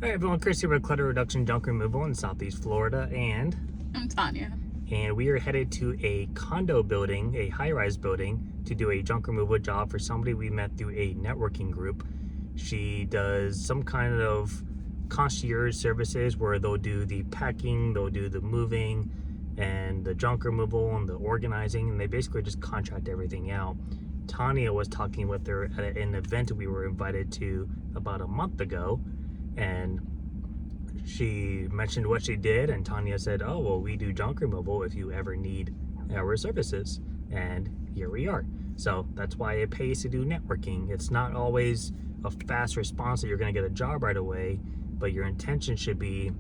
Hey everyone, Chris here with Clutter Reduction Junk Removal in Southeast Florida, and I'm Tanya. we are headed to a condo building, a high-rise building, to do a junk removal job for somebody we met through a networking group. She does some kind of concierge services where they'll do the packing, they'll do the moving, and the junk removal and the organizing, and they basically just contract everything out. Tanya was talking with her at an event we were invited to about a month ago, and she mentioned what she did, and Tanya said, oh, well, we do junk removal if you ever need our services. And here we are. So that's why it pays to do networking. It's not always a fast response that you're going to get a job right away, but your intention should be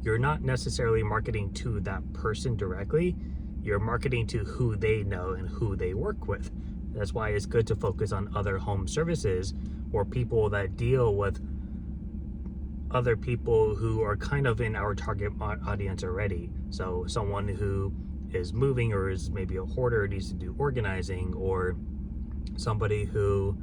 you're not necessarily marketing to that person directly. You're marketing to who they know and who they work with. That's why it's good to focus on other home services or people that deal with other people who are kind of in our target audience already. So someone who is moving or is maybe a hoarder, needs to do organizing, or somebody who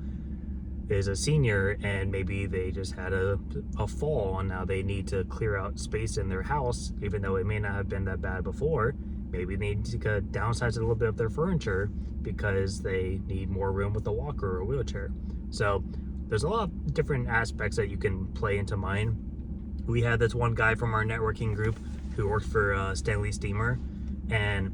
is a senior and maybe they just had a fall and now they need to clear out space in their house, even though it may not have been that bad before. Maybe they need to downsize a little bit of their furniture because they need more room with a walker or a wheelchair. So there's a lot of different aspects that you can play into mind. We had this one guy from our networking group who worked for Stanley Steamer, and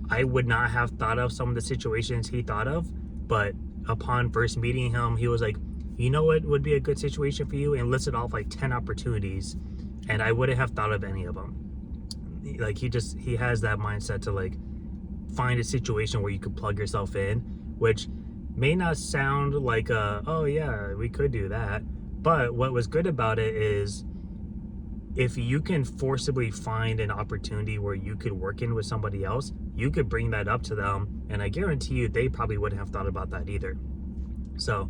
I would not have thought of some of the situations he thought of, but upon first meeting him, he was like, you know what would be a good situation for you, and listed off like 10 opportunities, and I wouldn't have thought of any of them. Like he has that mindset to like find a situation where you could plug yourself in, which may not sound like oh yeah, we could do that, but what was good about it is if you can forcibly find an opportunity where you could work in with somebody else, you could bring that up to them, and I guarantee you they probably wouldn't have thought about that either. So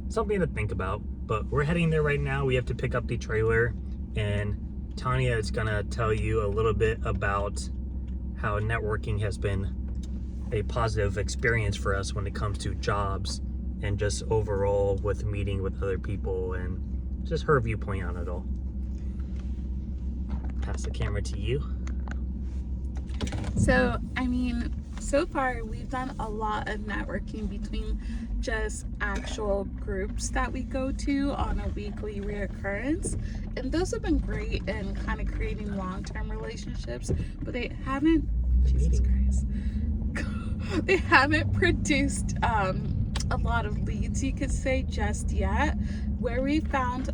something to think about. But we're heading there right now. We have to pick up the trailer, and Tanya is gonna tell you a little bit about how networking has been a positive experience for us when it comes to jobs and just overall with meeting with other people and just her viewpoint on it all. Pass the camera to you. So, so far we've done a lot of networking between just actual groups that we go to on a weekly reoccurrence, and those have been great in kind of creating long-term relationships, but they haven't, Jesus Christ, they haven't produced a lot of leads, you could say, just yet. Where we found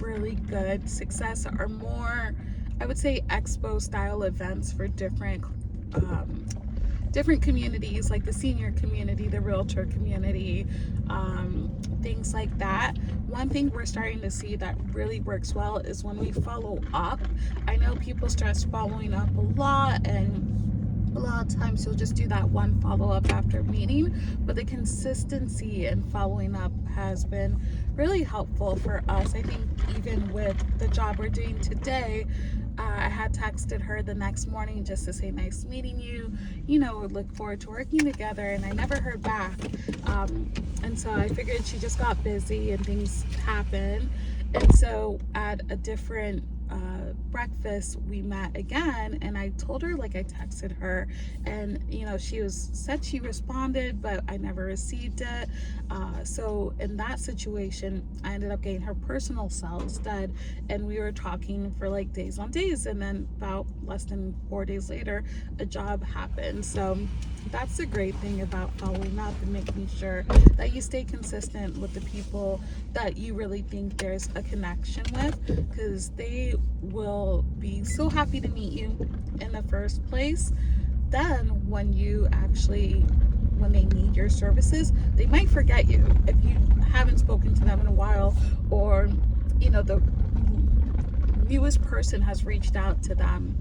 really good success are more, I would say, expo style events for different communities, like the senior community, the realtor community, things like that. One thing we're starting to see that really works well is when we follow up. I know people stress following up a lot, and a lot of times you'll just do that one follow-up after meeting, but the consistency in following up has been really helpful for us. I think even with the job we're doing today, I had texted her the next morning just to say nice meeting you, look forward to working together, and I never heard back, and so I figured she just got busy and things happen. And so at a different breakfast we met again, and I told her, like, I texted her, and she said she responded, but I never received it. So in that situation, I ended up getting her personal cell instead, and we were talking for like days on days, and then about less than 4 days later, a job happened. So that's the great thing about following up and making sure that you stay consistent with the people that you really think there's a connection with, because they will be so happy to meet you in the first place. Then when they need your services, they might forget you if you haven't spoken to them in a while, or the newest person has reached out to them,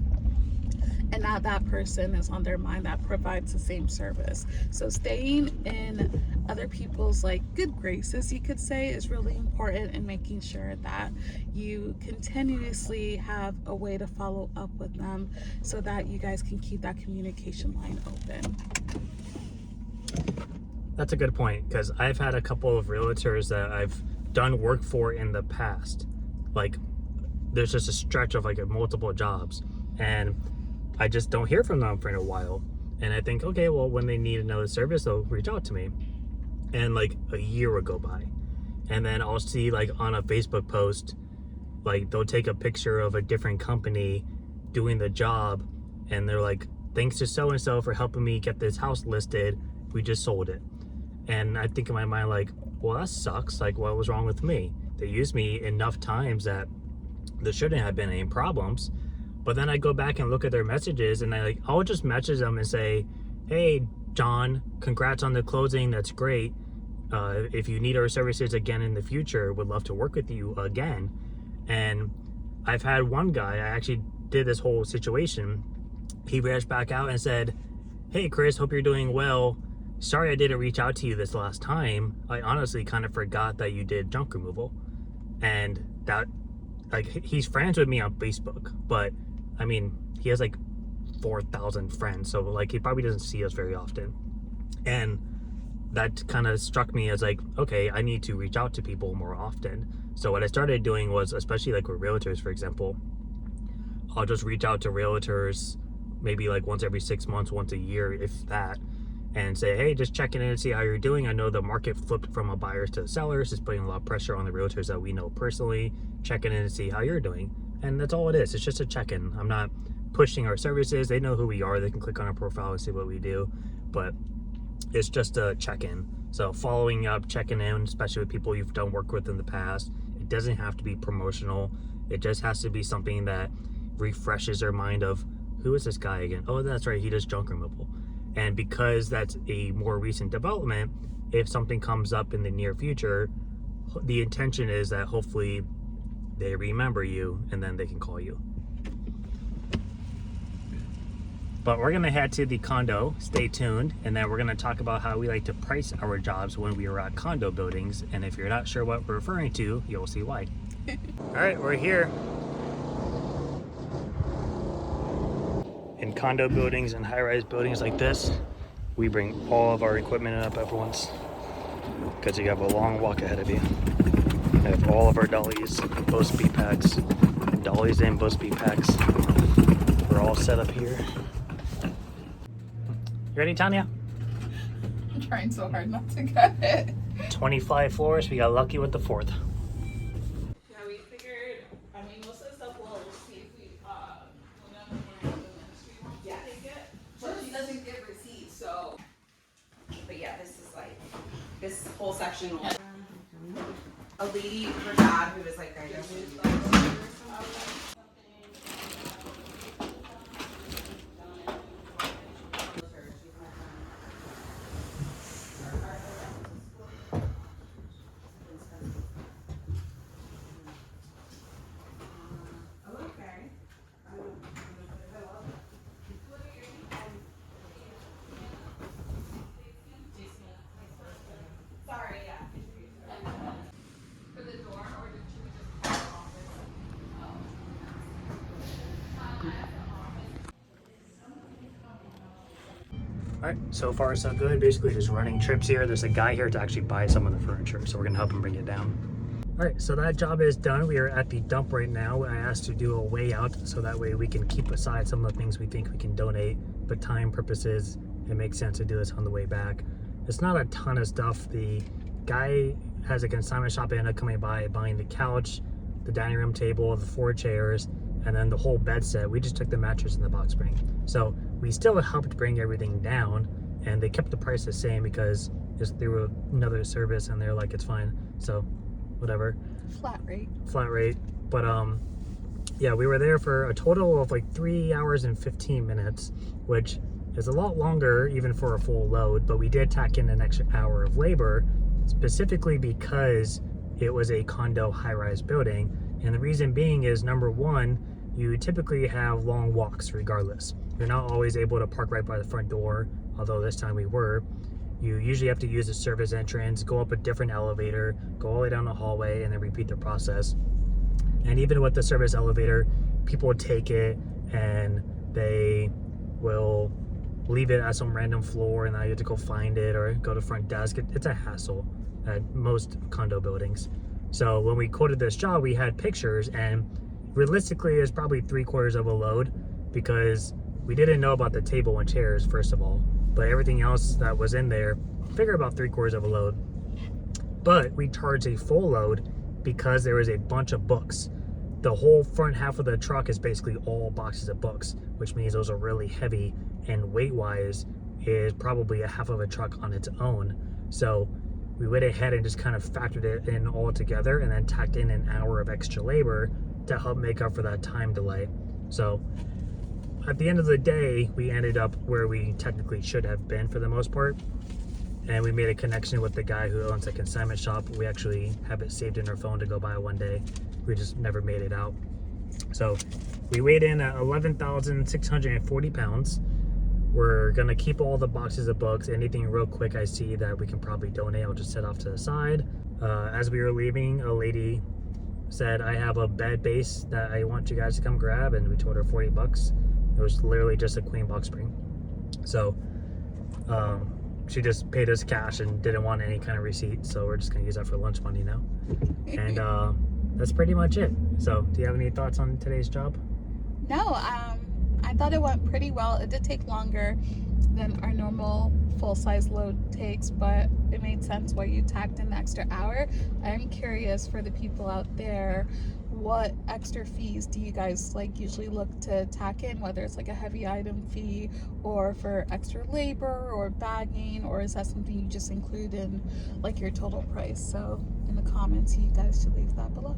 and now that person is on their mind that provides the same service. So staying in other people's good graces, you could say, is really important, in making sure that you continuously have a way to follow up with them so that you guys can keep that communication line open. That's a good point, because I've had a couple of realtors that I've done work for in the past, like there's just a stretch of like multiple jobs, and I just don't hear from them for a while. And I think, okay, well, when they need another service, they'll reach out to me. And like a year will go by, and then I'll see like on a Facebook post, like they'll take a picture of a different company doing the job, and they're like, thanks to so and so for helping me get this house listed, we just sold it. And I think in my mind, like, well, that sucks. Like, what was wrong with me? They used me enough times that there shouldn't have been any problems. But then I go back and look at their messages, and I'll just message them and say, hey John, congrats on the closing, that's great. If you need our services again in the future, would love to work with you again. And I've had one guy, I actually did this whole situation, he reached back out and said, hey Chris, hope you're doing well. Sorry I didn't reach out to you this last time. I honestly kind of forgot that you did junk removal. And that, like, he's friends with me on Facebook, but I mean, he has like 4,000 friends, so like he probably doesn't see us very often. And that kind of struck me as like, okay, I need to reach out to people more often. So what I started doing was, especially like with realtors, for example, I'll just reach out to realtors maybe like once every 6 months, once a year, if that, and say, hey, just checking in to see how you're doing. I know the market flipped from a buyers to sellers. It's putting a lot of pressure on the realtors that we know personally. Checking in to see how you're doing. And that's all it is. It's just a check-in. I'm not pushing our services. They know who we are. They can click on our profile and see what we do. But it's just a check-in. So following up, checking in, especially with people you've done work with in the past. It doesn't have to be promotional. It just has to be something that refreshes their mind of, who is this guy again? Oh, that's right, he does junk removal. And because that's a more recent development, if something comes up in the near future, the intention is that hopefully they remember you and then they can call you. But we're gonna head to the condo, stay tuned, and then we're gonna talk about how we like to price our jobs when we are at condo buildings. And if you're not sure what we're referring to, you'll see why. All right, we're here. In condo buildings and high-rise buildings like this, we bring all of our equipment up at once because you have a long walk ahead of you. We have all of our dollies, both speed packs, dollies and both speed packs. We're all set up here. You ready, Tanya? I'm trying so hard not to get it. 25 floors. We got lucky with the 4th. Yeah, we figured, I mean, most of the stuff we'll see if we, when the ministry wants to take it. Well, she doesn't give receipts, so. But yeah, this is like, this whole section will. A lady, her dad, who was like, I guess. All right, so far so good. Basically just running trips here. There's a guy here to actually buy some of the furniture, so we're gonna help him bring it down. All right, so that job is done. We are at the dump right now. I asked to do a way out so that way we can keep aside some of the things we think we can donate, but time purposes, it makes sense to do this on the way back. It's not a ton of stuff. The guy has a consignment shop ended up coming by, buying the couch, the dining room table, the 4 chairs, and then the whole bed set. We just took the mattress and the box spring. So we still helped bring everything down, and they kept the price the same because they were another service and they're like, it's fine. So whatever. Flat rate. But yeah, we were there for a total of like 3 hours and 15 minutes, which is a lot longer even for a full load, but we did tack in an extra hour of labor specifically because it was a condo high-rise building. And the reason being is, number one, you typically have long walks regardless. You're not always able to park right by the front door, although this time we were. You usually have to use a service entrance, go up a different elevator, go all the way down the hallway, and then repeat the process. And even with the service elevator, people take it and they will leave it at some random floor, and now you have to go find it or go to front desk. It's a hassle at most condo buildings. So when we quoted this job, we had pictures, and realistically it's probably 3/4 of a load, because we didn't know about the table and chairs first of all, but everything else that was in there, figure about 3/4 of a load. But we charged a full load because there was a bunch of books. The whole front half of the truck is basically all boxes of books, which means those are really heavy, and weight wise is probably a half of a truck on its own. So we went ahead and just kind of factored it in all together, and then tacked in an hour of extra labor to help make up for that time delay. So at the end of the day, we ended up where we technically should have been for the most part. And we made a connection with the guy who owns a consignment shop. We actually have it saved in our phone to go by one day. We just never made it out. So we weighed in at 11,640 pounds. We're gonna keep all the boxes of books. Anything real quick I see that we can probably donate, I'll just set off to the side. As we were leaving, a lady said, I have a bed base that I want you guys to come grab, and we told her 40 bucks. It was literally just a queen box spring. So she just paid us cash and didn't want any kind of receipt, so we're just gonna use that for lunch money now. And that's pretty much it. So do you have any thoughts on today's job? No, I thought it went pretty well. It did take longer than our normal full-size load takes, but it made sense why you tacked in the extra hour. I'm curious, for the people out there, what extra fees do you guys like usually look to tack in, whether it's like a heavy item fee or for extra labor or bagging, or is that something you just include in like your total price? So in the comments, you guys should leave that below.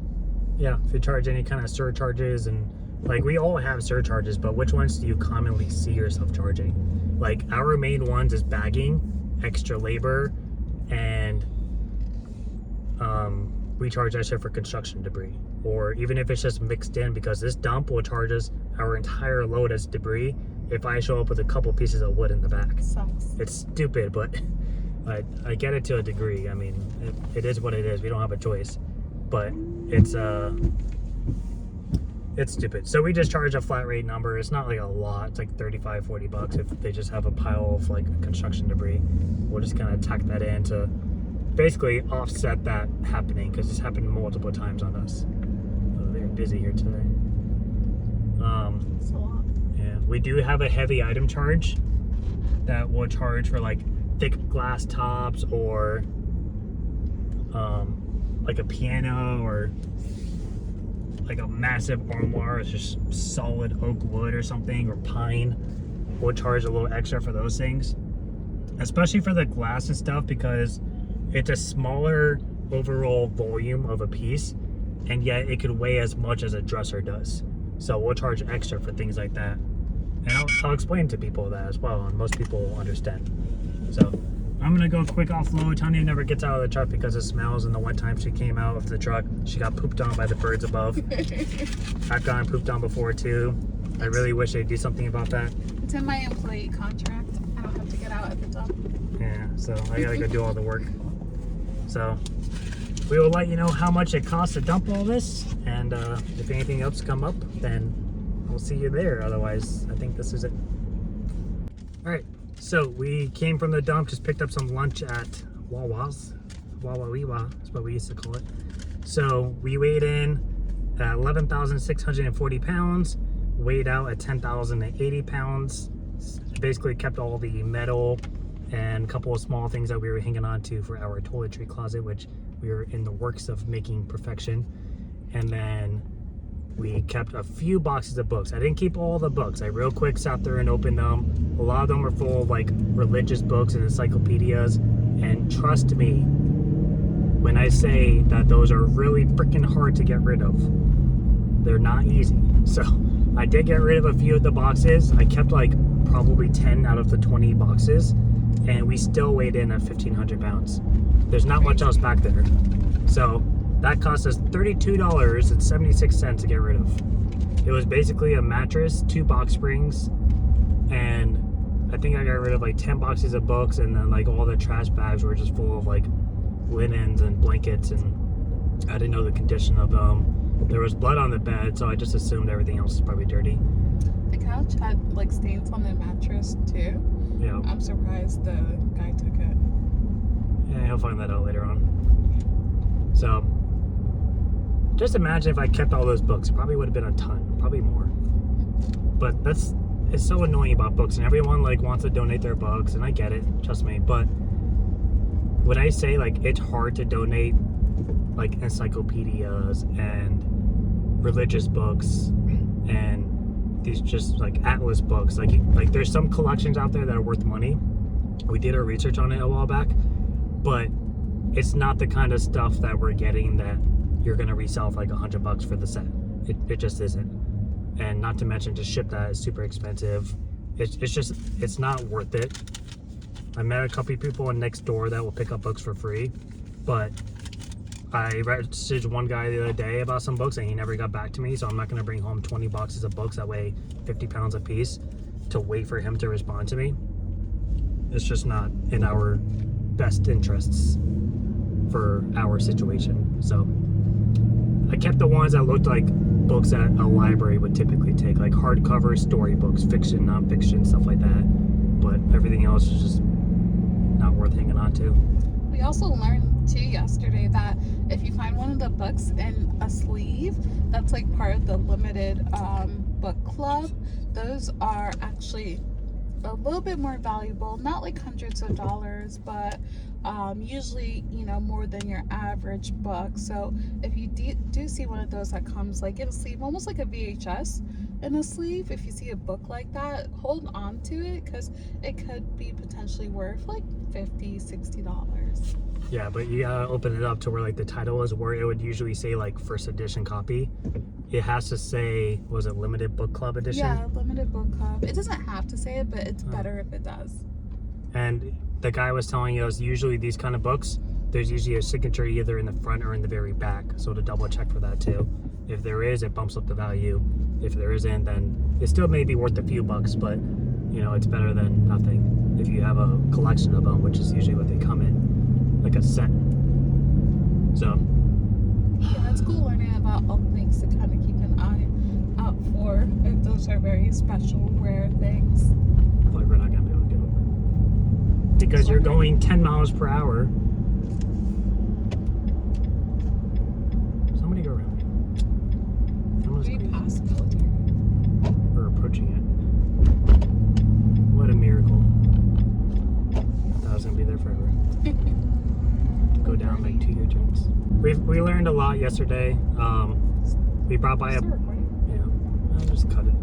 Yeah, if you charge any kind of surcharges, and like we all have surcharges, but which ones do you commonly see yourself charging? Like our main ones is bagging, extra labor, and we charge extra for construction debris, or even if it's just mixed in, because this dump will charge us our entire load as debris if I show up with a couple pieces of wood in the back. Sucks. It's stupid, but I get it to a degree. I mean, it is what it is. We don't have a choice, but it's stupid. So we just charge a flat rate number. It's not like a lot. It's like 35, 40 bucks if they just have a pile of like construction debris. We'll just kind of tack that in to basically offset that happening, because it's happened multiple times on us. Oh, they're busy here today. It's a lot. Yeah, we do have a heavy item charge that will charge for like thick glass tops, or like a piano, or like a massive armoire. It's just solid oak wood or something, or pine. We'll charge a little extra for those things, especially for the glass and stuff, because it's a smaller overall volume of a piece, and yet it could weigh as much as a dresser does. So we'll charge extra for things like that, and I'll explain to people that as well, and most people will understand. So I'm gonna go quick offload. Tanya never gets out of the truck because it smells, and the one time she came out of the truck, she got pooped on by the birds above. I've gotten pooped on before too. I really wish they'd do something about that. It's in my employee contract. I don't have to get out at the dump. Yeah, so I gotta go do all the work. So we will let you know how much it costs to dump all this, and if anything else come up, then we'll see you there. Otherwise, I think this is it. All right, so we came from the dump, just picked up some lunch at Wawa's. Wawa is what we used to call it. So we weighed in at 11,640 pounds, weighed out at 10,080 pounds. Basically kept all the metal and a couple of small things that we were hanging on to for our toiletry closet, which we were in the works of making perfection. And then we kept a few boxes of books. I didn't keep all the books. I real quick sat there and opened them. A lot of them are full of like religious books and encyclopedias. And trust me when I say that those are really freaking hard to get rid of. They're not easy. So I did get rid of a few of the boxes. I kept like probably 10 out of the 20 boxes, and we still weighed in at 1,500 pounds. There's not much else back there. So that cost us $32.76 to get rid of. It was basically a mattress, 2 box springs, and I think I got rid of like 10 boxes of books, and then like all the trash bags were just full of like linens and blankets, and I didn't know the condition of them. There was blood on the bed, so I just assumed everything else is probably dirty. The couch had like stains on the mattress too. Yeah. I'm surprised the guy took it. Yeah, he'll find that out later on. So Just imagine if I kept all those books. It probably would have been a ton, probably more. But it's so annoying about books, and everyone like wants to donate their books, and I get it, trust me. But when I say like it's hard to donate like encyclopedias and religious books and these just like atlas books, like there's some collections out there that are worth money. We did our research on it a while back, but it's not the kind of stuff that we're getting that you're gonna resell for like $100 for the set. It just isn't. And not to mention, to ship that is super expensive. It's not worth it. I met a couple people next door that will pick up books for free, but I messaged one guy the other day about some books and he never got back to me, so I'm not going to bring home 20 boxes of books that weigh 50 pounds a piece to wait for him to respond to me. It's just not in our best interests for our situation. So I kept the ones that looked like books that a library would typically take, like hardcover storybooks, fiction, nonfiction, stuff like that. But everything else is just not worth hanging on to. We also learned too yesterday that if you find one of the books in a sleeve that's like part of the limited book club, those are actually a little bit more valuable, not like hundreds of dollars, but usually, you know, more than your average book. So if you do see one of those that comes like in a sleeve, almost like a VHS in a sleeve, if you see a book like that, hold on to it, because it could be potentially worth like $50-$60. Yeah, but you gotta open it up to where like the title is, where it would usually say like first edition copy. It has to say, was it limited book club edition? Yeah, limited book club. It doesn't have to say it, but it's better if it does. And the guy was telling us usually these kind of books, there's usually a signature either in the front or in the very back. So to double check for that too. If there is, it bumps up the value. If there isn't, then it still may be worth a few bucks, but you know, it's better than nothing if you have a collection of them, which is usually what they come in, like a set. So yeah, it's cool learning about all the things to kind of keep an eye out for if those are very special, rare things. like we're not gonna be able to get over because you're going 10 miles per hour. Somebody go around. Maybe possibility. We're approaching it. What a miracle. I thought I was gonna be there forever. Go down like 2 U-turns. We learned a lot yesterday. We brought by a... Yeah, I'll just cut it.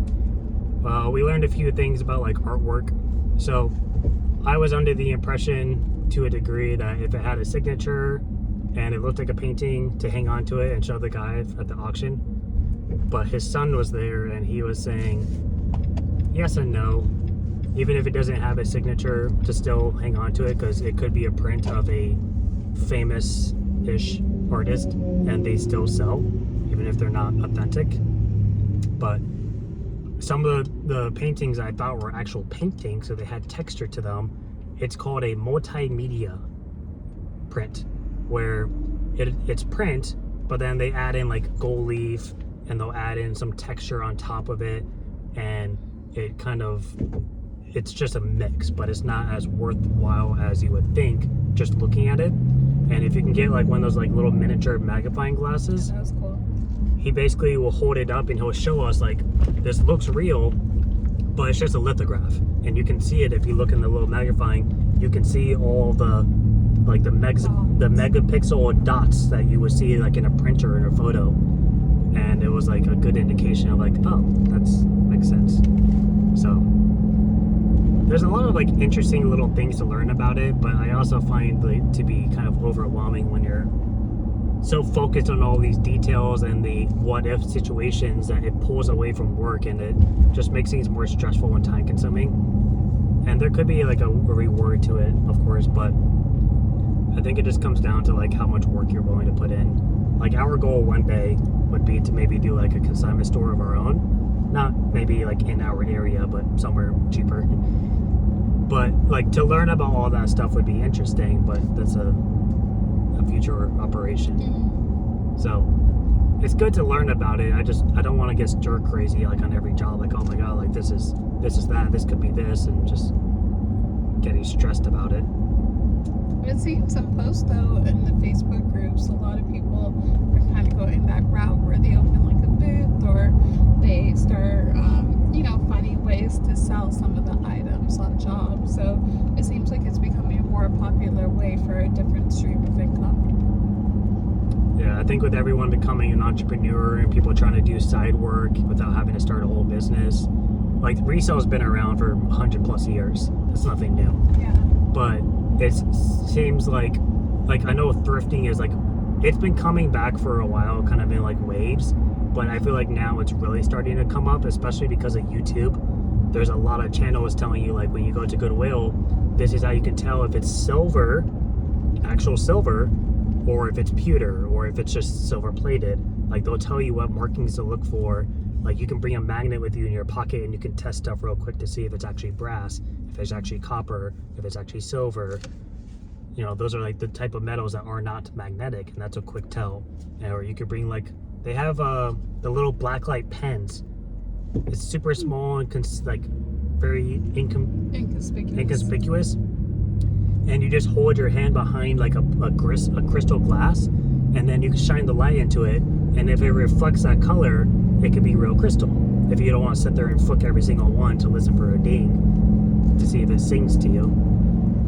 We learned a few things about like artwork. So I was under the impression to a degree that if it had a signature and it looked like a painting, to hang on to it and show the guy at the auction. But his son was there and he was saying yes and no. Even if it doesn't have a signature, to still hang on to it, because it could be a print of a famous-ish artist and they still sell, even if they're not authentic. But some of the paintings I thought were actual paintings, so they had texture to them. It's called a multimedia print, where it's print, but then they add in like gold leaf and they'll add in some texture on top of it, and it kind of, it's just a mix, but it's not as worthwhile as you would think just looking at it. And if you can get like one of those like little miniature magnifying glasses, That was cool. he basically will hold it up and he'll show us like, this looks real, but it's just a lithograph. And you can see it if you look in the little magnifying, you can see all the like the megapixel dots that you would see like in a printer in a photo. And it was like a good indication of like, oh, that's makes sense. So there's a lot of like interesting little things to learn about it, but I also find it to be kind of overwhelming when you're so focused on all these details and the what if situations that it pulls away from work, and it just makes things more stressful and time consuming. And there could be like a reward to it, of course, but I think it just comes down to like how much work you're willing to put in. Like our goal one day would be to maybe do like a consignment store of our own, not maybe like in our area, but somewhere cheaper. But like to learn about all that stuff would be interesting, but that's a future operation. So it's good to learn about it. I don't want to get stir crazy like on every job, like, oh my god, like this is that, this could be this, and just getting stressed about it. I've been seeing some posts though in the Facebook groups. A lot of people are kind of going that route sell some of the items on jobs. So it seems like it's becoming a more popular way for a different stream of income. Yeah, I think with everyone becoming an entrepreneur and people trying to do side work without having to start a whole business, like resale's been around for 100+ years. It's nothing new. Yeah. But it seems like I know thrifting is like, it's been coming back for a while, kind of in like waves, but I feel like now it's really starting to come up, especially because of YouTube. There's a lot of channels telling you, like, when you go to Goodwill, this is how you can tell if it's silver, actual silver, or if it's pewter, or if it's just silver plated. Like, they'll tell you what markings to look for. Like, you can bring a magnet with you in your pocket and you can test stuff real quick to see if it's actually brass, if it's actually copper, if it's actually silver. You know, those are like the type of metals that are not magnetic, and that's a quick tell. Or you could bring, like, they have the little blacklight pens. It's super small and like very inconspicuous. And you just hold your hand behind like a crystal glass, and then you can shine the light into it, and if it reflects that color, it could be real crystal. If you don't want to sit there and flick every single one to listen for a ding to see if it sings to you.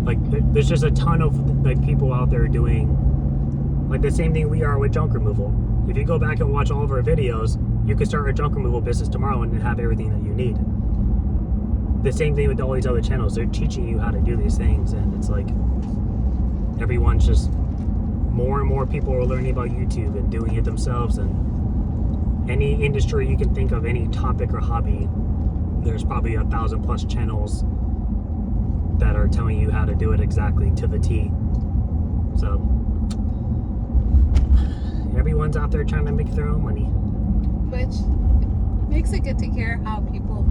Like, there's just a ton of like people out there doing like the same thing we are with junk removal. If you go back and watch all of our videos, you could start a junk removal business tomorrow and have everything that you need. The same thing with all these other channels. They're teaching you how to do these things, and it's like everyone's just, more and more people are learning about YouTube and doing it themselves. And any industry you can think of, any topic or hobby, there's probably 1,000+ channels that are telling you how to do it exactly to the T. So everyone's out there trying to make their own money, which makes it good to hear how people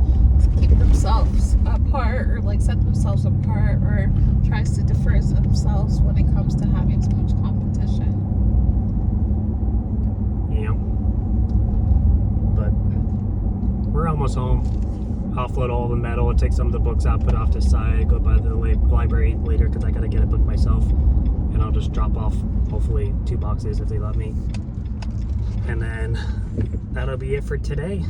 keep themselves apart, or like set themselves apart, or tries to differ themselves when it comes to having so much competition. Yeah. But we're almost home. Offload all the metal, take some of the books out, put off to the side, go by the library later because I gotta get a book myself, and I'll just drop off hopefully 2 boxes if they let me, and then that'll be it for today.